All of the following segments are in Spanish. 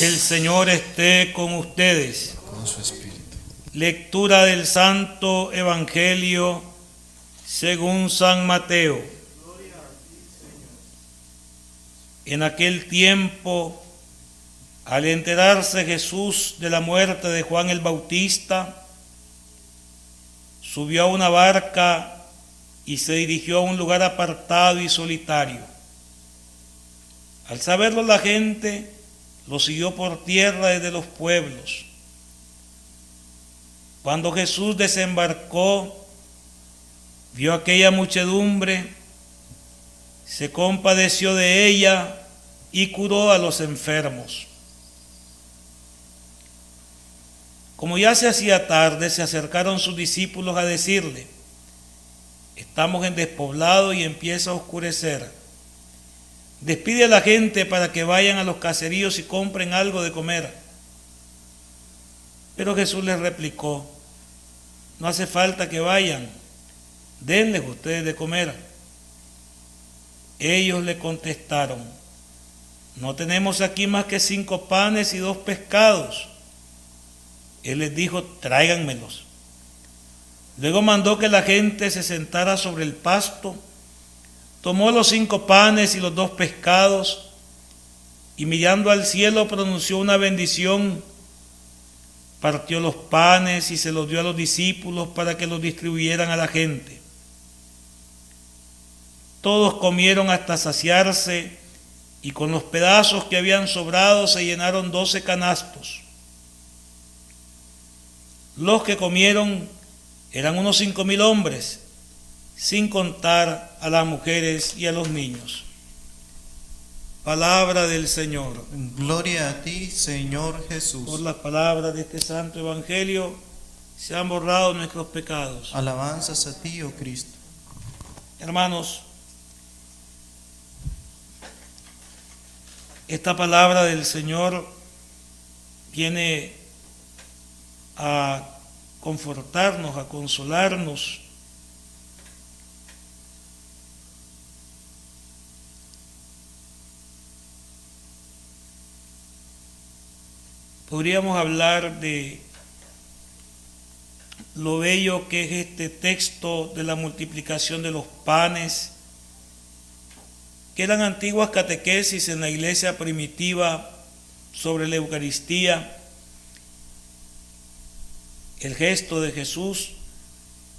El Señor esté con ustedes. Con su espíritu. Lectura del Santo Evangelio según San Mateo. En aquel tiempo, al enterarse Jesús de la muerte de Juan el Bautista, subió a una barca y se dirigió a un lugar apartado y solitario. Al saberlo la gente lo siguió por tierra desde los pueblos. Cuando Jesús desembarcó, vio aquella muchedumbre, se compadeció de ella y curó a los enfermos. Como ya se hacía tarde, se acercaron sus discípulos a decirle: estamos en despoblado y empieza a oscurecer. Despide a la gente para que vayan a los caseríos y compren algo de comer. Pero Jesús les replicó: no hace falta que vayan, denles ustedes de comer. Ellos le contestaron: no tenemos aquí más que 5 panes y 2 pescados. Él les dijo: tráiganmelos. Luego mandó que la gente se sentara sobre el pasto, tomó los 5 panes y los 2 pescados, y mirando al cielo pronunció una bendición, partió los panes y se los dio a los discípulos para que los distribuyeran a la gente. Todos comieron hasta saciarse, y con los pedazos que habían sobrado se llenaron 12 canastos. Los que comieron eran unos 5,000 hombres, sin contar a las mujeres y a los niños. Palabra del Señor. Gloria a ti, Señor Jesús. Por las palabras de este santo evangelio se han borrado nuestros pecados. Alabanzas a ti, oh Cristo. Hermanos, esta palabra del Señor viene a confortarnos, a consolarnos. Podríamos hablar de lo bello que es este texto de la multiplicación de los panes, que eran antiguas catequesis en la iglesia primitiva sobre la Eucaristía. El gesto de Jesús: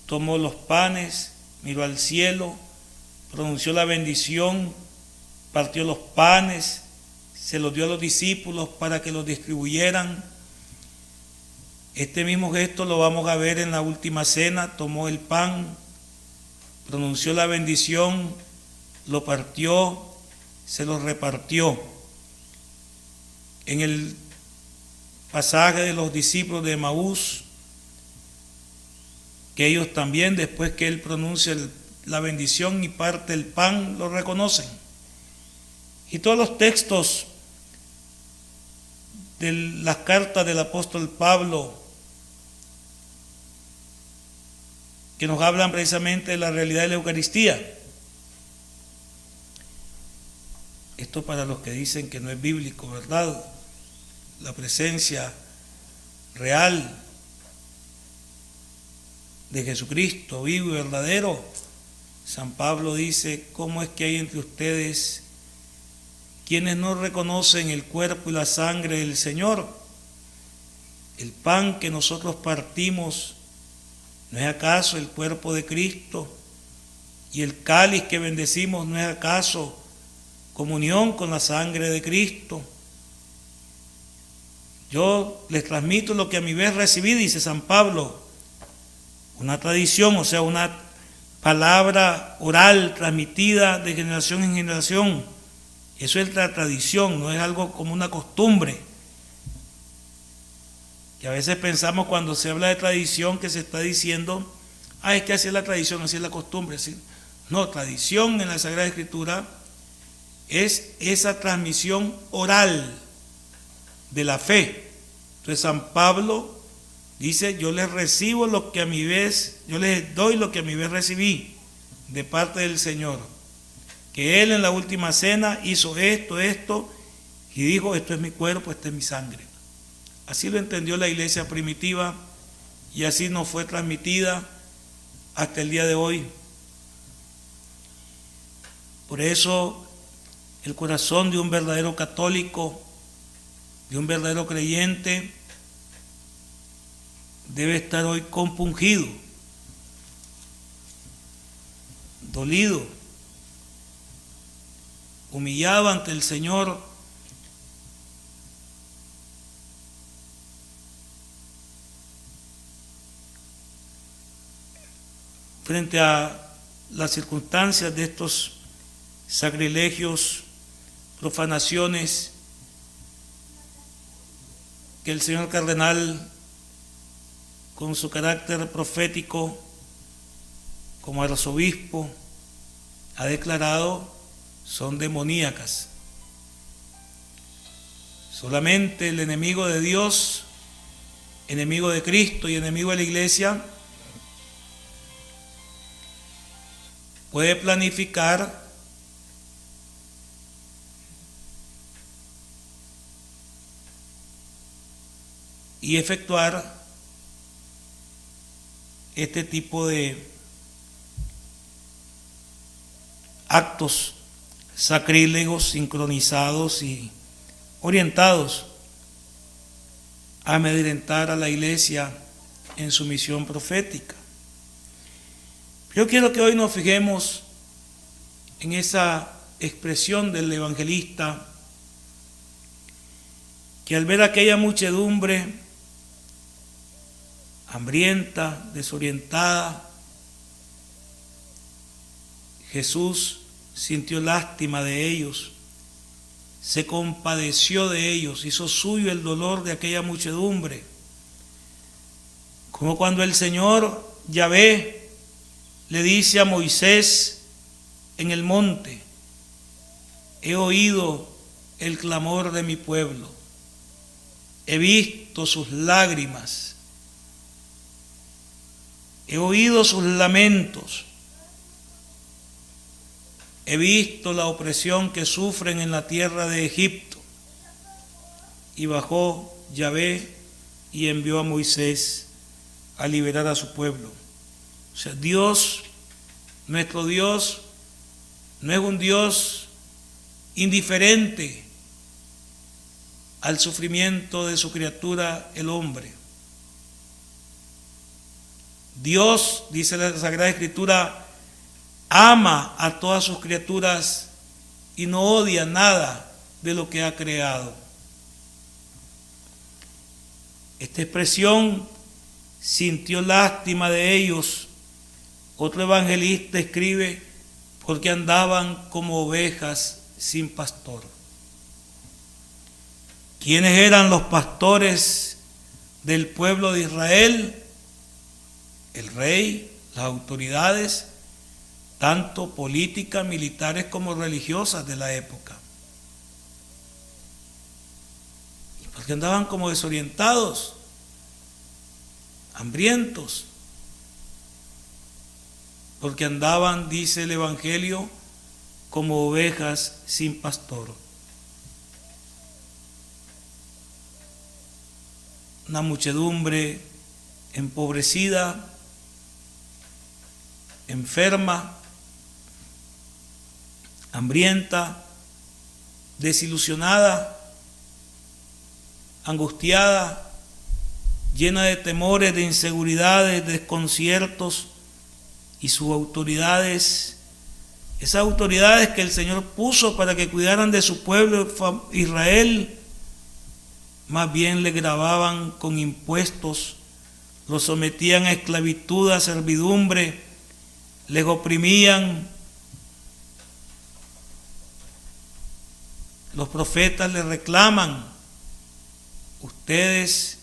tomó los panes, miró al cielo, pronunció la bendición, partió los panes, se los dio a los discípulos para que los distribuyeran. Este mismo gesto lo vamos a ver en la última cena. Tomó el pan, pronunció la bendición, lo partió, se lo repartió. En el pasaje de los discípulos de Emaús, que ellos también, después que él pronuncia la bendición y parte el pan, lo reconocen. Y todos los textos de las cartas del apóstol Pablo, que nos hablan precisamente de la realidad de la Eucaristía. Esto para los que dicen que no es bíblico, ¿verdad? La presencia real de Jesucristo, vivo y verdadero. San Pablo dice: ¿cómo es que hay entre ustedes quienes no reconocen el cuerpo y la sangre del Señor? El pan que nosotros partimos, ¿no es acaso el cuerpo de Cristo? Y el cáliz que bendecimos, ¿no es acaso comunión con la sangre de Cristo? Yo les transmito lo que a mi vez recibí, dice San Pablo. Una tradición, o sea, una palabra oral transmitida de generación en generación. Eso es la tradición, no es algo como una costumbre. Que a veces pensamos cuando se habla de tradición que se está diciendo: es que así es la tradición, así es la costumbre. Así. No, tradición en la Sagrada Escritura es esa transmisión oral de la fe. Entonces San Pablo dice: yo les recibo lo que a mi vez, yo les doy lo que a mi vez recibí de parte del Señor. Que Él en la última cena hizo esto, y dijo: esto es mi cuerpo, esta es mi sangre. Así lo entendió la iglesia primitiva y así nos fue transmitida hasta el día de hoy. Por eso el corazón de un verdadero católico, de un verdadero creyente, debe estar hoy compungido, dolido, humillado ante el Señor, frente a las circunstancias de estos sacrilegios, profanaciones que el señor cardenal, con su carácter profético como arzobispo, ha declarado son demoníacas. Solamente el enemigo de Dios, enemigo de Cristo y enemigo de la Iglesia puede planificar y efectuar este tipo de actos sacrílegos, sincronizados y orientados a amedrentar a la Iglesia en su misión profética. Yo quiero que hoy nos fijemos en esa expresión del evangelista, que al ver aquella muchedumbre hambrienta, desorientada, Jesús sintió lástima de ellos, se compadeció de ellos, hizo suyo el dolor de aquella muchedumbre, como cuando el Señor Yahvé le dice a Moisés en el monte: he oído el clamor de mi pueblo, he visto sus lágrimas, he oído sus lamentos, he visto la opresión que sufren en la tierra de Egipto. Y bajó Yahvé y envió a Moisés a liberar a su pueblo. O sea, Dios, nuestro Dios, no es un Dios indiferente al sufrimiento de su criatura, el hombre. Dios, dice la Sagrada Escritura, ama a todas sus criaturas y no odia nada de lo que ha creado. Esta expresión, sintió lástima de ellos. Otro evangelista escribe: porque andaban como ovejas sin pastor. ¿Quiénes eran los pastores del pueblo de Israel? El rey, las autoridades, tanto políticas, militares como religiosas de la época. Y porque andaban como desorientados, hambrientos, porque andaban, dice el Evangelio, como ovejas sin pastor. Una muchedumbre empobrecida, enferma, hambrienta, desilusionada, angustiada, llena de temores, de inseguridades, de desconciertos, y sus autoridades, esas autoridades que el Señor puso para que cuidaran de su pueblo Israel, más bien le gravaban con impuestos, los sometían a esclavitud, a servidumbre, les oprimían. Los profetas le reclaman: ustedes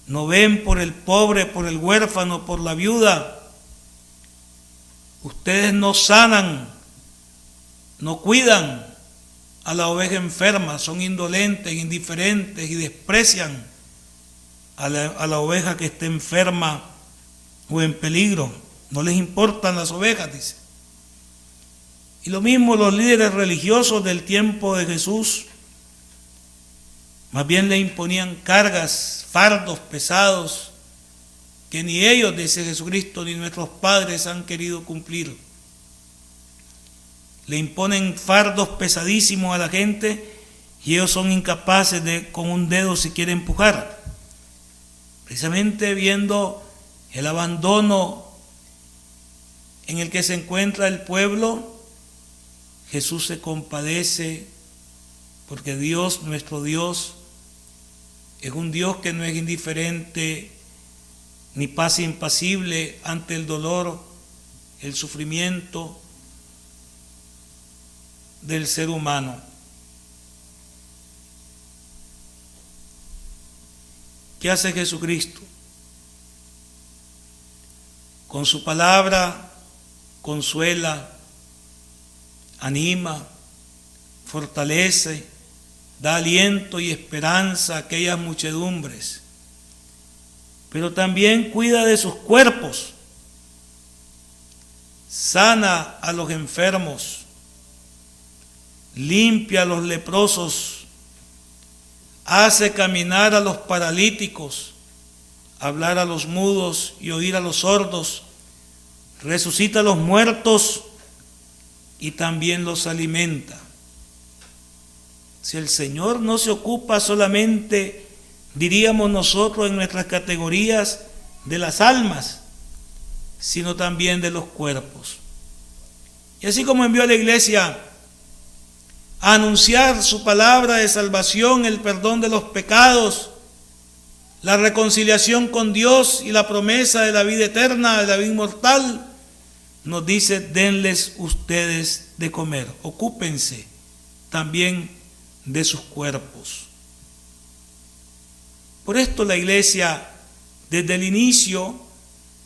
no ven por el pobre, por el huérfano, por la viuda. Ustedes no sanan, no cuidan a la oveja enferma, son indolentes, indiferentes y desprecian a la oveja que esté enferma o en peligro. No les importan las ovejas, dice. Y lo mismo los líderes religiosos del tiempo de Jesús Más bien le imponían cargas, fardos pesados, que ni ellos, dice Jesucristo, ni nuestros padres han querido cumplir. Le imponen fardos pesadísimos a la gente y ellos son incapaces de con un dedo siquiera empujar. Precisamente viendo el abandono en el que se encuentra el pueblo, Jesús se compadece, porque Dios, nuestro Dios, es un Dios que no es indiferente ni pasa impasible ante el dolor, el sufrimiento del ser humano. ¿Qué hace Jesucristo? Con su palabra consuela, anima, fortalece, da aliento y esperanza a aquellas muchedumbres, pero también cuida de sus cuerpos, sana a los enfermos, limpia a los leprosos, hace caminar a los paralíticos, hablar a los mudos y oír a los sordos, resucita a los muertos y también los alimenta. Si el Señor no se ocupa solamente, diríamos nosotros en nuestras categorías, de las almas, sino también de los cuerpos. Y así como envió a la iglesia a anunciar su palabra de salvación, el perdón de los pecados, la reconciliación con Dios y la promesa de la vida eterna, de la vida inmortal, nos dice: denles ustedes de comer, ocúpense también de sus cuerpos. Por esto la iglesia, desde el inicio,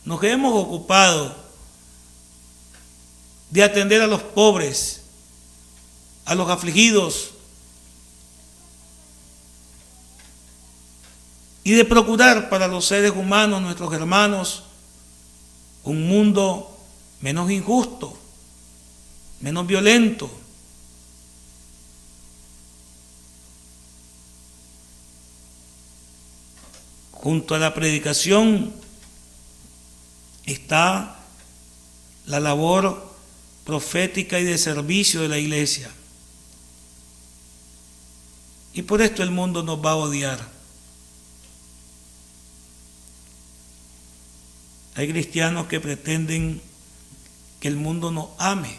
nos hemos ocupado de atender a los pobres, a los afligidos, y de procurar para los seres humanos, nuestros hermanos, un mundo menos injusto, menos violento. Junto a la predicación está la labor profética y de servicio de la iglesia. Y por esto el mundo nos va a odiar. Hay cristianos que pretenden que el mundo nos ame.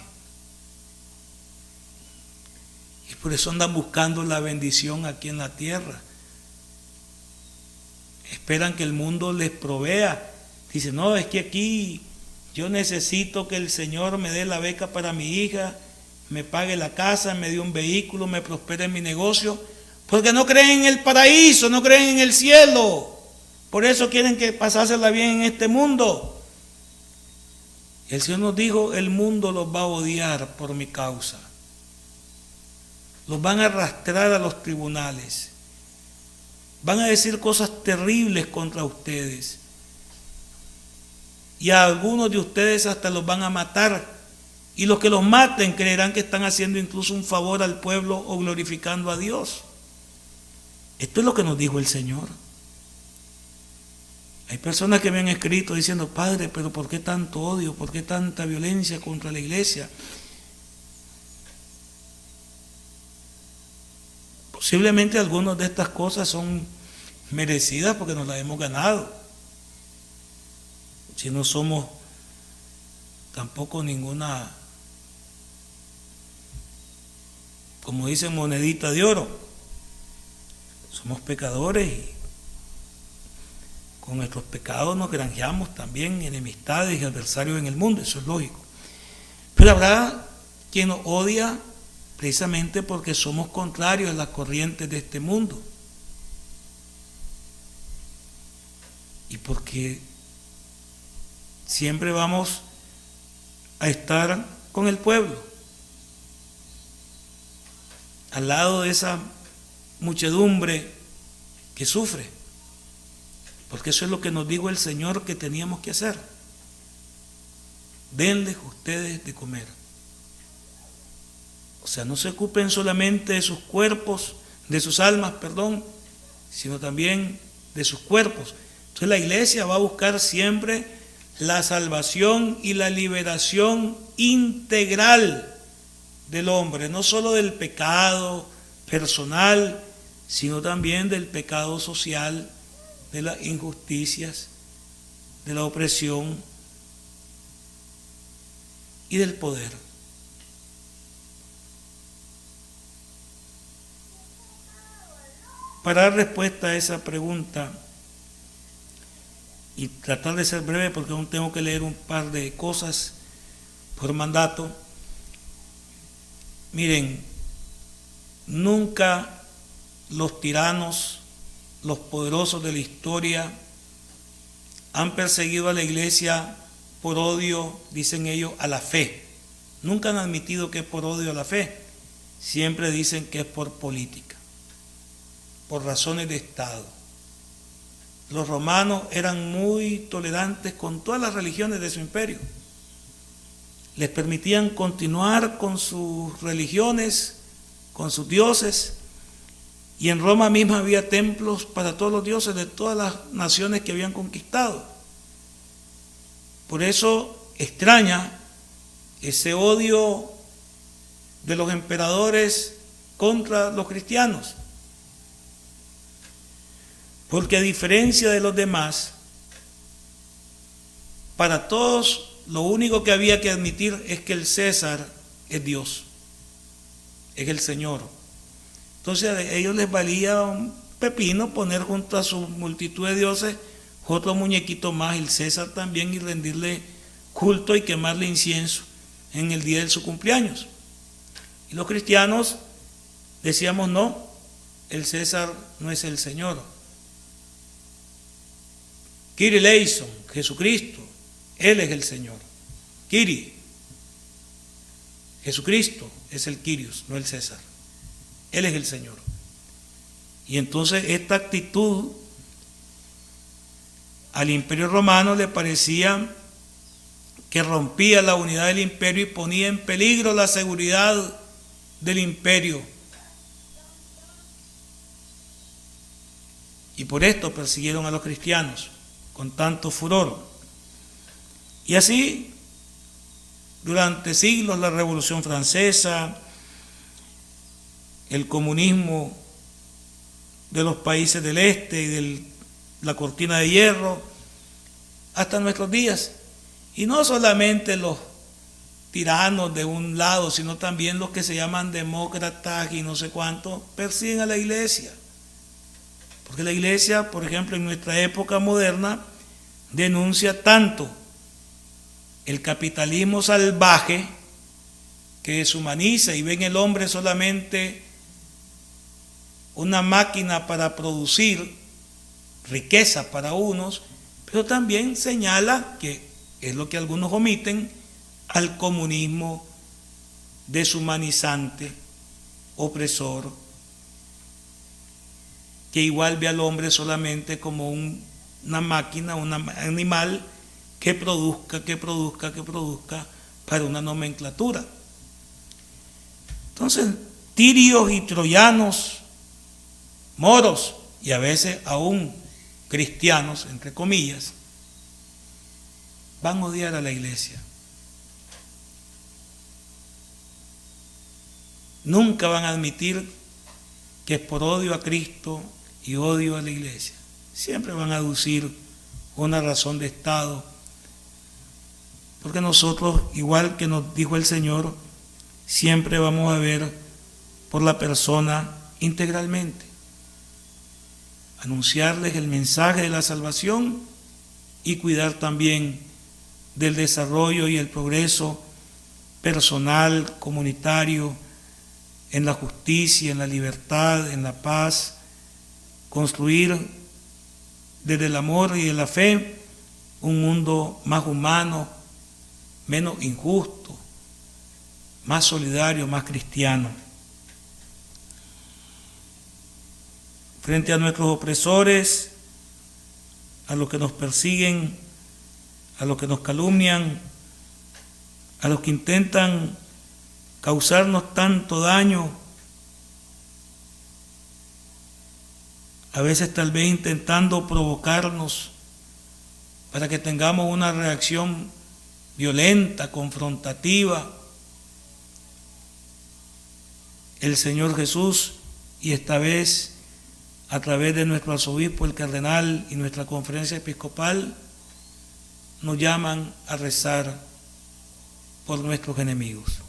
Y por eso andan buscando la bendición aquí en la tierra. Esperan que el mundo les provea. Dicen: no, es que aquí yo necesito que el Señor me dé la beca para mi hija, me pague la casa, me dé un vehículo, me prospere en mi negocio, porque no creen en el paraíso, no creen en el cielo. Por eso quieren que pasársela bien en este mundo. El Señor nos dijo: el mundo los va a odiar por mi causa. Los van a arrastrar a los tribunales. Van a decir cosas terribles contra ustedes. Y a algunos de ustedes hasta los van a matar. Y los que los maten creerán que están haciendo incluso un favor al pueblo o glorificando a Dios. Esto es lo que nos dijo el Señor. Hay personas que me han escrito diciendo: Padre, pero ¿por qué tanto odio? ¿Por qué tanta violencia contra la iglesia? Posiblemente algunas de estas cosas son merecidas porque nos las hemos ganado. Si no somos tampoco ninguna, como dicen, monedita de oro. Somos pecadores y con nuestros pecados nos granjeamos también enemistades y adversarios en el mundo, eso es lógico. Pero habrá quien nos odia precisamente porque somos contrarios a las corrientes de este mundo. Y porque siempre vamos a estar con el pueblo, al lado de esa muchedumbre que sufre. Porque eso es lo que nos dijo el Señor que teníamos que hacer. Denles ustedes de comer. O sea, no se ocupen solamente de sus cuerpos, de sus almas, sino también de sus cuerpos. Entonces la iglesia va a buscar siempre la salvación y la liberación integral del hombre, no solo del pecado personal, sino también del pecado social, de las injusticias, de la opresión y del poder. Para dar respuesta a esa pregunta y tratar de ser breve porque aún tengo que leer un par de cosas por mandato. Miren, nunca los tiranos, los poderosos de la historia han perseguido a la iglesia por odio, dicen ellos, a la fe. Nunca han admitido que es por odio a la fe. Siempre dicen que es por política, por razones de Estado. Los romanos eran muy tolerantes con todas las religiones de su imperio. Les permitían continuar con sus religiones, con sus dioses, y en Roma misma había templos para todos los dioses de todas las naciones que habían conquistado. Por eso extraña ese odio de los emperadores contra los cristianos, porque a diferencia de los demás, para todos lo único que había que admitir es que el César es Dios, es el Señor. Entonces a ellos les valía un pepino poner junto a su multitud de dioses otro muñequito más, el César también, y rendirle culto y quemarle incienso en el día de su cumpleaños. Y los cristianos decíamos no, el César no es el Señor. Kyrie eleison, Jesucristo, Él es el Señor. Kyrie, Jesucristo es el Kyrios, no el César. Él es el Señor. Y entonces esta actitud al Imperio Romano le parecía que rompía la unidad del imperio y ponía en peligro la seguridad del imperio. Y por esto persiguieron a los cristianos con tanto furor. Y así, durante siglos, la Revolución Francesa, el comunismo de los países del este y de la cortina de hierro, hasta nuestros días. Y no solamente los tiranos de un lado, sino también los que se llaman demócratas y no sé cuántos, persiguen a la iglesia. Porque la iglesia, por ejemplo, en nuestra época moderna, denuncia tanto el capitalismo salvaje que deshumaniza y ve en el hombre solamente una máquina para producir riqueza para unos, pero también señala, que es lo que algunos omiten, al comunismo deshumanizante, opresor, que igual ve al hombre solamente como una máquina, un animal que produzca para una nomenclatura. Entonces, tirios y troyanos, moros y a veces aún cristianos, entre comillas, van a odiar a la iglesia. Nunca van a admitir que es por odio a Cristo y odio a la iglesia. Siempre van a aducir una razón de Estado, porque nosotros, igual que nos dijo el Señor, siempre vamos a ver por la persona integralmente. Anunciarles el mensaje de la salvación y cuidar también del desarrollo y el progreso personal, comunitario, en la justicia, en la libertad, en la paz, construir desde el amor y de la fe un mundo más humano, menos injusto, más solidario, más cristiano. Frente a nuestros opresores, a los que nos persiguen, a los que nos calumnian, a los que intentan causarnos tanto daño, a veces tal vez intentando provocarnos para que tengamos una reacción violenta, confrontativa. El Señor Jesús, y esta vez a través de nuestro arzobispo, el cardenal, y nuestra conferencia episcopal, nos llaman a rezar por nuestros enemigos.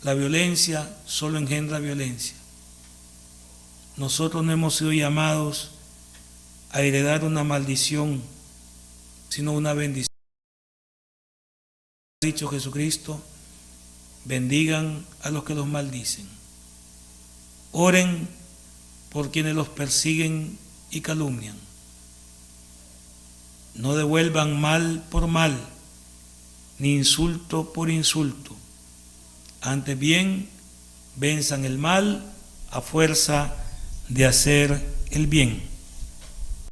La violencia solo engendra violencia. Nosotros no hemos sido llamados a heredar una maldición, sino una bendición. Ha dicho Jesucristo: bendigan a los que los maldicen. Oren por quienes los persiguen y calumnian. No devuelvan mal por mal, ni insulto por insulto. Antes bien, venzan el mal a fuerza de hacer el bien.